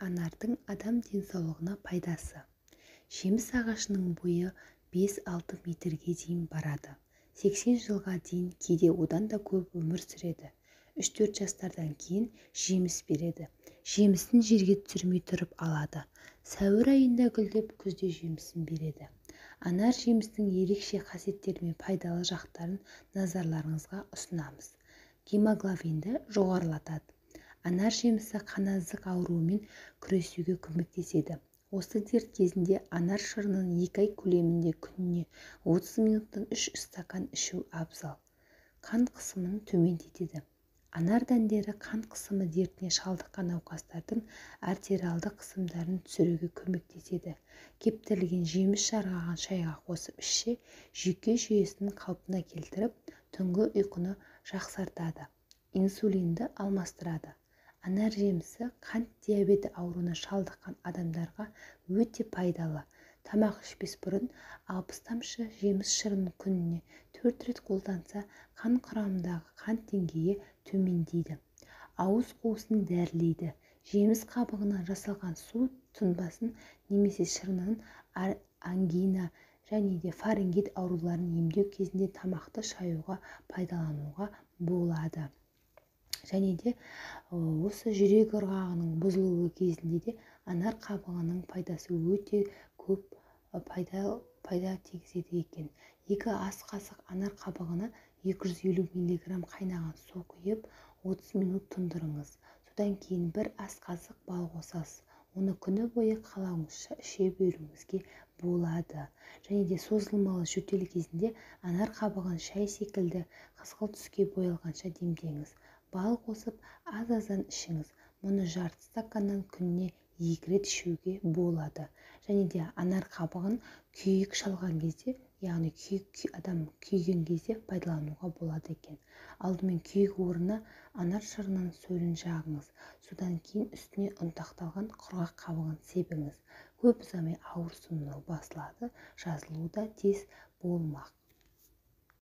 Анардың адам денсаулығына пайдасы. Жеміс ағашының бойы 5-6 метрге дейін барады. 80 жылға дейін, кейде одан да көп өмір сүреді. 3-4 жастардан кейін жеміс береді. Жемісін жерге түсірмей тұрып алады. Сәуір айында гүлдеп, күзде жемісін береді. Анар жемістің ерекше қасиеттері мен пайдалы жақтарын назарларыңызға ұсынамыз. Гемоглобинді жоғарылатады. Анар жемісі қаназық ауруымен күресуге көмектеседі. Осы дерт кезінде анар шырынын 2 ай көлемінде күніне 30 минуттан 3 стакан ішу абзал. Қан қысымын төмендетеді. Анар дәндері қан қысымы дертіне шалдыққан науқастардың артериалды қысымдарын түсіруге көмектеседі. Кептірілген жеміс шарғаған шайға қосып ішсе, жүйке жүйесін қалпына келтіріп, түнгі ұйқыны жақсартады. Инсулинді алмастырады. Анар жемісі қант диабеті ауруына шалдыққан адамдарға өте пайдалы. Тамақ ішпес бұрын 60 тамшы жеміс шырынын күніне 4 рет қолданса, қан құрамындағы қант деңгейі төмендейді. Ауыз қуысын дәрілейді. Жеміс қабығынан жасалған су тұнбасын немесе шырынын ангина және де фарингит ауруларын емдеу кезінде тамақты шаюға пайдалануға болады. Және де осы жүрек ырғағының бұзылуы кезінде де анар қабығының пайдасы өте көп пайда тигізеді екен. 2 ас қасық анар қабығына 250 мг қайнаған су құйып 30 минут тұндырыңыз. Содан кейін 1 ас қасық бал қосасыз. Оны күні бойы қалауыңызша іше беруіңізге болады. Және де созылмалы жөтел кезінде анар қабығын шай секілді қызғылт түске боялғанша демдеңіз. Бал қосып аз-аздан ішіңіз. Мұны жарты стаканнан күніне 2 рет ішуге болады. Және де анар қабығын күйік шалған кезде, яғни адам күйген кезде пайдалануға болады екен. Алдымен күйік орнына анар шырынын сөлін жағыңыз. Содан кейін үстіне ұнтақталған құрғақ қабығын себіңіз. Көп ұзамай ауырсыну басылады, жазылуы да тез болмақ.